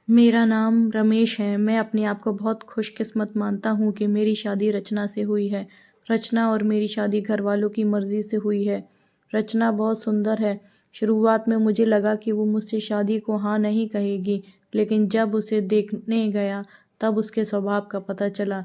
मेरा नाम रमेश है। मैं अपने आप को बहुत खुशकिस्मत मानता हूँ कि मेरी शादी रचना से हुई है। रचना और मेरी शादी घरवालों की मर्ज़ी से हुई है। रचना बहुत सुंदर है। शुरुआत में मुझे लगा कि वो मुझसे शादी को हाँ नहीं कहेगी, लेकिन जब उसे देखने गया तब उसके स्वभाव का पता चला।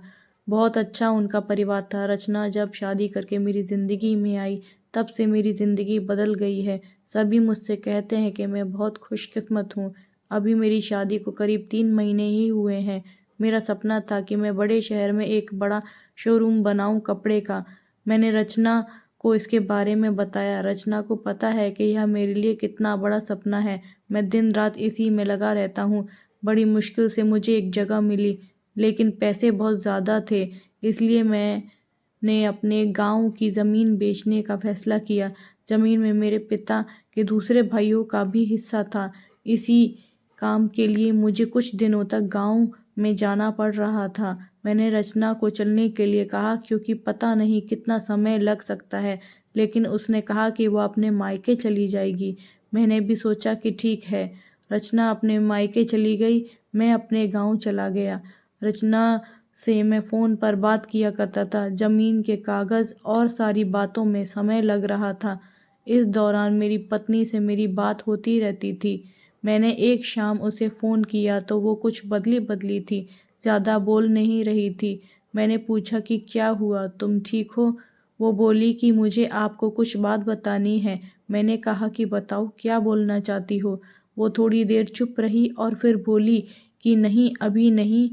बहुत अच्छा उनका परिवार था। रचना जब शादी करके मेरी ज़िंदगी में आई, तब से मेरी ज़िंदगी बदल गई है। सभी मुझसे कहते हैं कि मैं बहुत खुशकिस्मत हूँ। अभी मेरी शादी को करीब 3 महीने ही हुए हैं। मेरा सपना था कि मैं बड़े शहर में एक बड़ा शोरूम बनाऊं कपड़े का। मैंने रचना को इसके बारे में बताया। रचना को पता है कि यह मेरे लिए कितना बड़ा सपना है। मैं दिन रात इसी में लगा रहता हूँ। बड़ी मुश्किल से मुझे एक जगह मिली, लेकिन पैसे बहुत ज़्यादा थे, इसलिए मैंने अपने गांव की ज़मीन बेचने का फैसला किया। ज़मीन में मेरे पिता के दूसरे भाइयों का भी हिस्सा था। इसी काम के लिए मुझे कुछ दिनों तक गांव में जाना पड़ रहा था। मैंने रचना को चलने के लिए कहा, क्योंकि पता नहीं कितना समय लग सकता है, लेकिन उसने कहा कि वह अपने मायके चली जाएगी। मैंने भी सोचा कि ठीक है। रचना अपने मायके चली गई, मैं अपने गांव चला गया। रचना से मैं फ़ोन पर बात किया करता था। ज़मीन के कागज़ और सारी बातों में समय लग रहा था। इस दौरान मेरी पत्नी से मेरी बात होती रहती थी। मैंने एक शाम उसे फ़ोन किया तो वो कुछ बदली-बदली थी, ज़्यादा बोल नहीं रही थी। मैंने पूछा कि क्या हुआ, तुम ठीक हो? वो बोली कि मुझे आपको कुछ बात बतानी है। मैंने कहा कि बताओ, क्या बोलना चाहती हो? वो थोड़ी देर चुप रही और फिर बोली कि नहीं, अभी नहीं,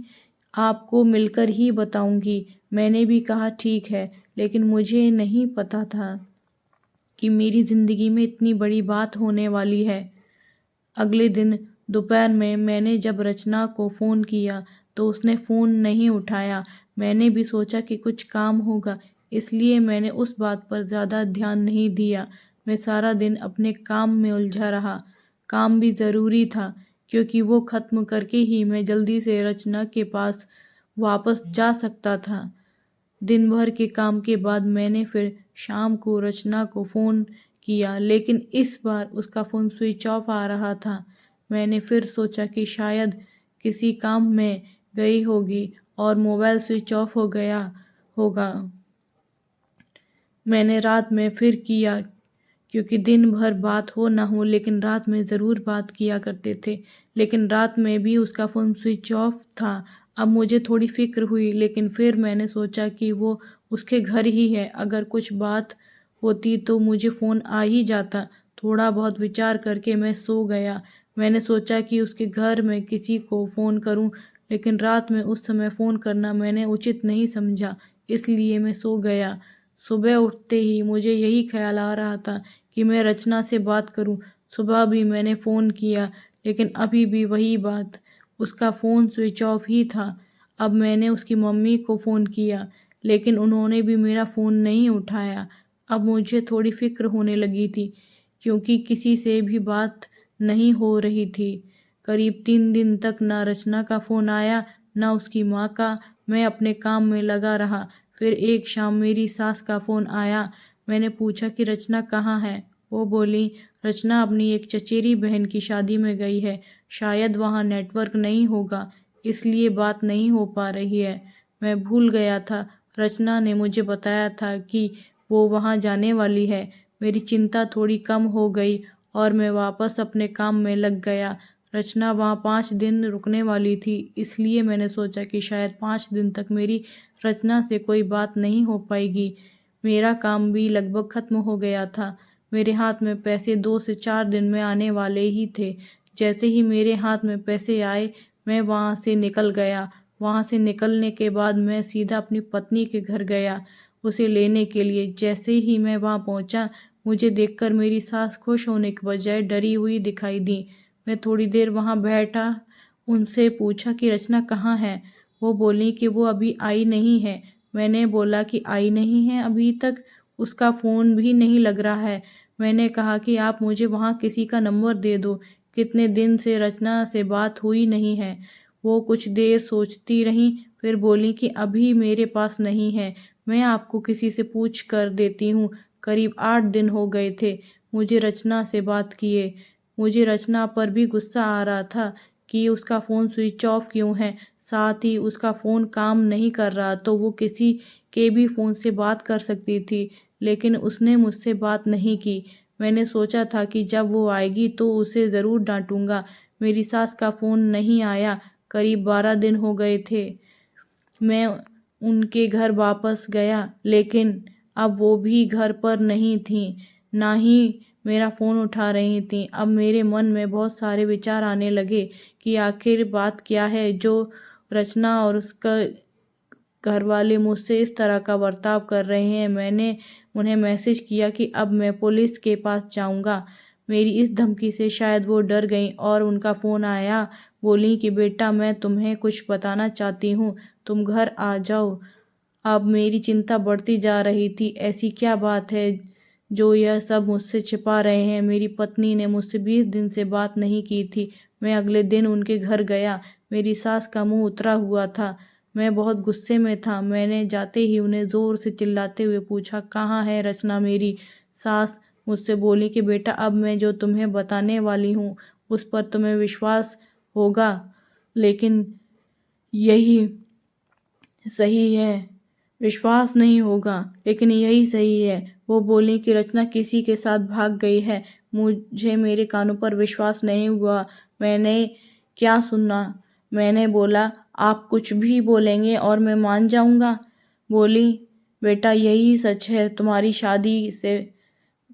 आपको मिलकर ही बताऊंगी। मैंने भी कहा ठीक है, लेकिन मुझे नहीं पता था कि मेरी ज़िंदगी में इतनी बड़ी बात होने वाली है। अगले दिन दोपहर में मैंने जब रचना को फ़ोन किया तो उसने फ़ोन नहीं उठाया। मैंने भी सोचा कि कुछ काम होगा, इसलिए मैंने उस बात पर ज़्यादा ध्यान नहीं दिया। मैं सारा दिन अपने काम में उलझा रहा। काम भी ज़रूरी था, क्योंकि वो ख़त्म करके ही मैं जल्दी से रचना के पास वापस जा सकता था। दिन भर के काम के बाद मैंने फिर शाम को रचना को फ़ोन किया, लेकिन इस बार उसका फ़ोन स्विच ऑफ आ रहा था। मैंने फिर सोचा कि शायद किसी काम में गई होगी और मोबाइल स्विच ऑफ हो गया होगा। मैंने रात में फिर किया, क्योंकि दिन भर बात हो ना हो, लेकिन रात में ज़रूर बात किया करते थे। लेकिन रात में भी उसका फ़ोन स्विच ऑफ था। अब मुझे थोड़ी फ़िक्र हुई, लेकिन फिर मैंने सोचा कि वो उसके घर ही है, अगर कुछ बात होती तो मुझे फ़ोन आ ही जाता। थोड़ा बहुत विचार करके मैं सो गया। मैंने सोचा कि उसके घर में किसी को फ़ोन करूं, लेकिन रात में उस समय फ़ोन करना मैंने उचित नहीं समझा, इसलिए मैं सो गया। सुबह उठते ही मुझे यही ख्याल आ रहा था कि मैं रचना से बात करूं। सुबह भी मैंने फ़ोन किया, लेकिन अभी भी वही बात, उसका फ़ोन स्विच ऑफ ही था। अब मैंने उसकी मम्मी को फ़ोन किया, लेकिन उन्होंने भी मेरा फ़ोन नहीं उठाया। अब मुझे थोड़ी फ़िक्र होने लगी थी, क्योंकि किसी से भी बात नहीं हो रही थी। करीब 3 दिन तक ना रचना का फ़ोन आया, ना उसकी माँ का। मैं अपने काम में लगा रहा। फिर एक शाम मेरी सास का फ़ोन आया। मैंने पूछा कि रचना कहाँ है? वो बोली, रचना अपनी एक चचेरी बहन की शादी में गई है। शायद वहाँ नेटवर्क नहीं होगा, इसलिए बात नहीं हो पा रही है। मैं भूल गया था, रचना ने मुझे बताया था कि वो वहाँ जाने वाली है। मेरी चिंता थोड़ी कम हो गई और मैं वापस अपने काम में लग गया। रचना वहाँ 5 दिन रुकने वाली थी, इसलिए मैंने सोचा कि शायद 5 दिन तक मेरी रचना से कोई बात नहीं हो पाएगी। मेरा काम भी लगभग ख़त्म हो गया था। मेरे हाथ में पैसे 2 से 4 दिन में आने वाले ही थे। जैसे ही मेरे हाथ में पैसे आए, मैं वहाँ से निकल गया। वहाँ से निकलने के बाद मैं सीधा अपनी पत्नी के घर गया, उसे लेने के लिए। जैसे ही मैं वहाँ पहुँचा, मुझे देखकर मेरी सास खुश होने के बजाय डरी हुई दिखाई दी। मैं थोड़ी देर वहाँ बैठा, उनसे पूछा कि रचना कहाँ है? वो बोली कि वो अभी आई नहीं है। मैंने बोला कि आई नहीं है अभी तक? उसका फ़ोन भी नहीं लग रहा है। मैंने कहा कि आप मुझे वहाँ किसी का नंबर दे दो, कितने दिन से रचना से बात हुई नहीं है। वो कुछ देर सोचती रहीं, फिर बोली कि अभी मेरे पास नहीं है, मैं आपको किसी से पूछ कर देती हूँ। करीब 8 दिन हो गए थे मुझे रचना से बात किए। मुझे रचना पर भी गुस्सा आ रहा था कि उसका फ़ोन स्विच ऑफ क्यों है, साथ ही उसका फ़ोन काम नहीं कर रहा तो वो किसी के भी फ़ोन से बात कर सकती थी, लेकिन उसने मुझसे बात नहीं की। मैंने सोचा था कि जब वो आएगी तो उसे ज़रूर डाँटूँगा। मेरी सास का फ़ोन नहीं आया, करीब 12 दिन हो गए थे। मैं उनके घर वापस गया, लेकिन अब वो भी घर पर नहीं थीं, ना ही मेरा फ़ोन उठा रही थीं। अब मेरे मन में बहुत सारे विचार आने लगे कि आखिर बात क्या है जो रचना और उसका घरवाले मुझसे इस तरह का बर्ताव कर रहे हैं। मैंने उन्हें मैसेज किया कि अब मैं पुलिस के पास जाऊंगा। मेरी इस धमकी से शायद वो डर गईं और उनका फ़ोन आया। बोली कि बेटा, मैं तुम्हें कुछ बताना चाहती हूँ, तुम घर आ जाओ। अब मेरी चिंता बढ़ती जा रही थी। ऐसी क्या बात है जो यह सब मुझसे छिपा रहे हैं? मेरी पत्नी ने मुझसे 20 दिन से बात नहीं की थी। मैं अगले दिन उनके घर गया। मेरी सास का मुंह उतरा हुआ था। मैं बहुत गुस्से में था। मैंने जाते ही उन्हें ज़ोर से चिल्लाते हुए पूछा, कहाँ है रचना मेरी? सास मुझसे बोली कि बेटा, अब मैं जो तुम्हें बताने वाली हूँ उस पर तुम्हें विश्वास होगा, लेकिन यही सही है। विश्वास नहीं होगा, लेकिन यही सही है। वो बोली कि रचना किसी के साथ भाग गई है। मुझे मेरे कानों पर विश्वास नहीं हुआ। मैंने क्या सुना? मैंने बोला, आप कुछ भी बोलेंगे और मैं मान जाऊंगा? बोली, बेटा यही सच है। तुम्हारी शादी से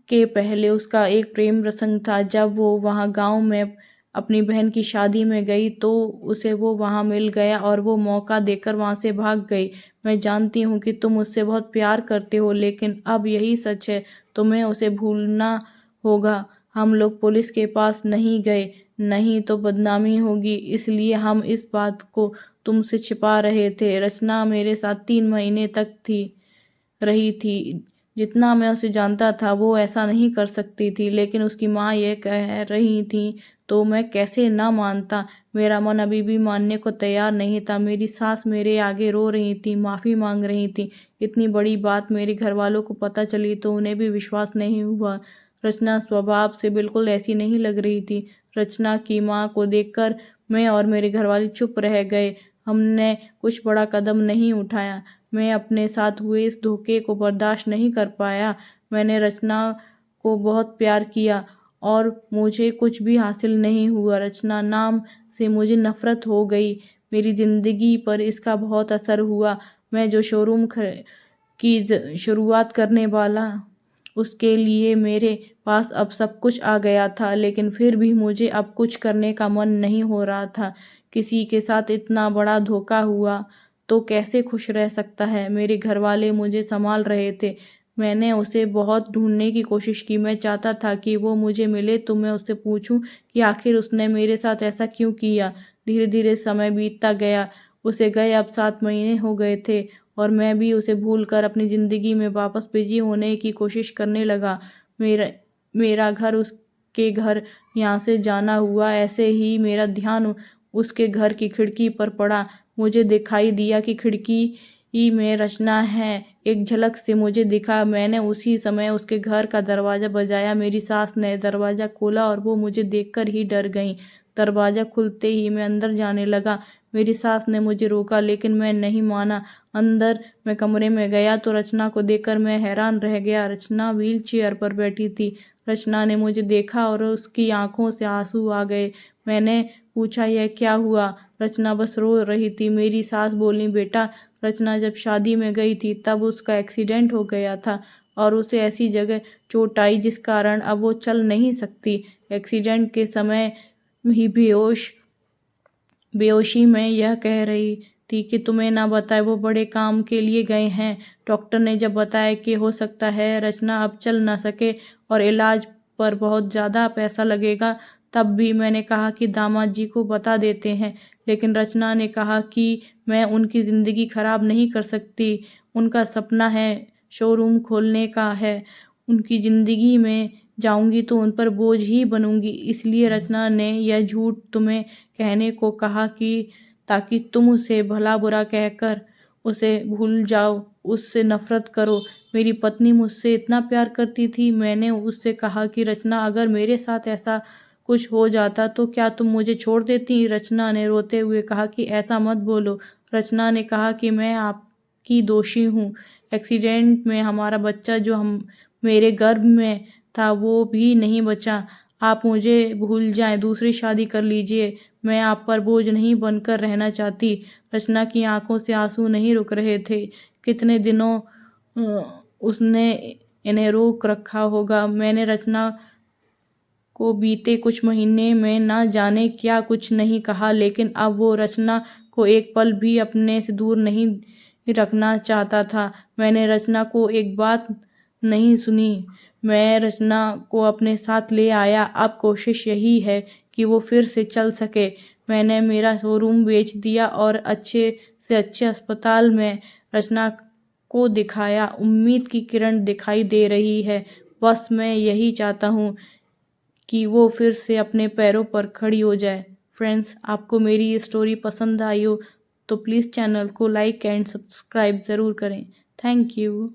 के पहले उसका एक प्रेम प्रसंग था। जब वो वहाँ गांव में अपनी बहन की शादी में गई तो उसे वो वहाँ मिल गया और वो मौका देकर वहाँ से भाग गई। मैं जानती हूँ कि तुम उससे बहुत प्यार करते हो, लेकिन अब यही सच है। तुम्हें उसे भूलना होगा। हम लोग पुलिस के पास नहीं गए, नहीं तो बदनामी होगी, इसलिए हम इस बात को तुमसे छिपा रहे थे। रचना मेरे साथ 3 महीने तक रही थी। जितना मैं उसे जानता था वो ऐसा नहीं कर सकती थी, लेकिन उसकी माँ ये कह रही थी तो मैं कैसे ना मानता। मेरा मन अभी भी मानने को तैयार नहीं था। मेरी सास मेरे आगे रो रही थी, माफ़ी मांग रही थी। इतनी बड़ी बात मेरे घर वालों को पता चली तो उन्हें भी विश्वास नहीं हुआ। रचना स्वभाव से बिल्कुल ऐसी नहीं लग रही थी। रचना की माँ को देखकर मैं और मेरे घरवाले चुप रह गए। हमने कुछ बड़ा कदम नहीं उठाया। मैं अपने साथ हुए इस धोखे को बर्दाश्त नहीं कर पाया। मैंने रचना को बहुत प्यार किया और मुझे कुछ भी हासिल नहीं हुआ। रचना नाम से मुझे नफ़रत हो गई। मेरी ज़िंदगी पर इसका बहुत असर हुआ। मैं जो शोरूम की शुरुआत करने वाला, उसके लिए मेरे पास अब सब कुछ आ गया था, लेकिन फिर भी मुझे अब कुछ करने का मन नहीं हो रहा था। किसी के साथ इतना बड़ा धोखा हुआ तो कैसे खुश रह सकता है? मेरे घरवाले मुझे संभाल रहे थे। मैंने उसे बहुत ढूंढने की कोशिश की। मैं चाहता था कि वो मुझे मिले तो मैं उससे पूछूं कि आखिर उसने मेरे साथ ऐसा क्यों किया। धीरे धीरे समय बीतता गया। उसे गए अब 7 महीने हो गए थे और मैं भी उसे भूलकर अपनी ज़िंदगी में वापस बिजी होने की कोशिश करने लगा। मेरा मेरा घर उसके घर यहाँ से जाना हुआ। ऐसे ही मेरा ध्यान उसके घर की खिड़की पर पड़ा। मुझे दिखाई दिया कि खिड़की में रचना है। एक झलक से मुझे दिखा। मैंने उसी समय उसके घर का दरवाज़ा बजाया। मेरी सास ने दरवाज़ा खोला और वो मुझे देखकर ही डर गईं। दरवाज़ा खुलते ही मैं अंदर जाने लगा। मेरी सास ने मुझे रोका, लेकिन मैं नहीं माना। अंदर मैं कमरे में गया तो रचना को देखकर मैं हैरान रह गया। रचना व्हीलचेयर पर बैठी थी। रचना ने मुझे देखा और उसकी आंखों से आंसू आ गए। मैंने पूछा, यह क्या हुआ? रचना बस रो रही थी। मेरी सास बोली, बेटा, रचना जब शादी में गई थी तब उसका एक्सीडेंट हो गया था और उसे ऐसी जगह चोट आई जिस कारण अब वो चल नहीं सकती। एक्सीडेंट के समय ही बेहोशी में यह कह रही थी कि तुम्हें ना बताए वो बड़े काम के लिए गए हैं। डॉक्टर ने जब बताया कि हो सकता है रचना अब चल ना सके और इलाज पर बहुत ज़्यादा पैसा लगेगा, तब भी मैंने कहा कि दामाद जी को बता देते हैं। लेकिन रचना ने कहा कि मैं उनकी ज़िंदगी खराब नहीं कर सकती। उनका सपना है, शोरूम खोलने का है। उनकी ज़िंदगी में जाऊंगी तो उन पर बोझ ही बनूंगी। इसलिए रचना ने यह झूठ तुम्हें कहने को कहा कि ताकि तुम उसे भला बुरा कहकर उसे भूल जाओ, उससे नफरत करो। मेरी पत्नी मुझसे इतना प्यार करती थी। मैंने उससे कहा कि रचना, अगर मेरे साथ ऐसा कुछ हो जाता तो क्या तुम मुझे छोड़ देती? रचना ने रोते हुए कहा कि ऐसा मत बोलो। रचना ने कहा कि मैं आपकी दोषी हूँ। एक्सीडेंट में हमारा बच्चा जो हम मेरे गर्भ में था वो भी नहीं बचा। आप मुझे भूल जाएं, दूसरी शादी कर लीजिए। मैं आप पर बोझ नहीं बनकर रहना चाहती। रचना की आंखों से आंसू नहीं रुक रहे थे। कितने दिनों उसने इन्हें रोक रखा होगा। मैंने रचना को बीते कुछ महीने में न जाने क्या कुछ नहीं कहा, लेकिन अब वो रचना को एक पल भी अपने से दूर नहीं रखना चाहता था। मैंने रचना को एक बात नहीं सुनी। मैं रचना को अपने साथ ले आया। अब कोशिश यही है कि वो फिर से चल सके। मैंने मेरा शोरूम बेच दिया और अच्छे से अच्छे अस्पताल में रचना को दिखाया। उम्मीद की किरण दिखाई दे रही है। बस मैं यही चाहता हूँ कि वो फिर से अपने पैरों पर खड़ी हो जाए। फ्रेंड्स, आपको मेरी ये स्टोरी पसंद आई हो तो प्लीज़ चैनल को लाइक एंड सब्सक्राइब ज़रूर करें। Thank you.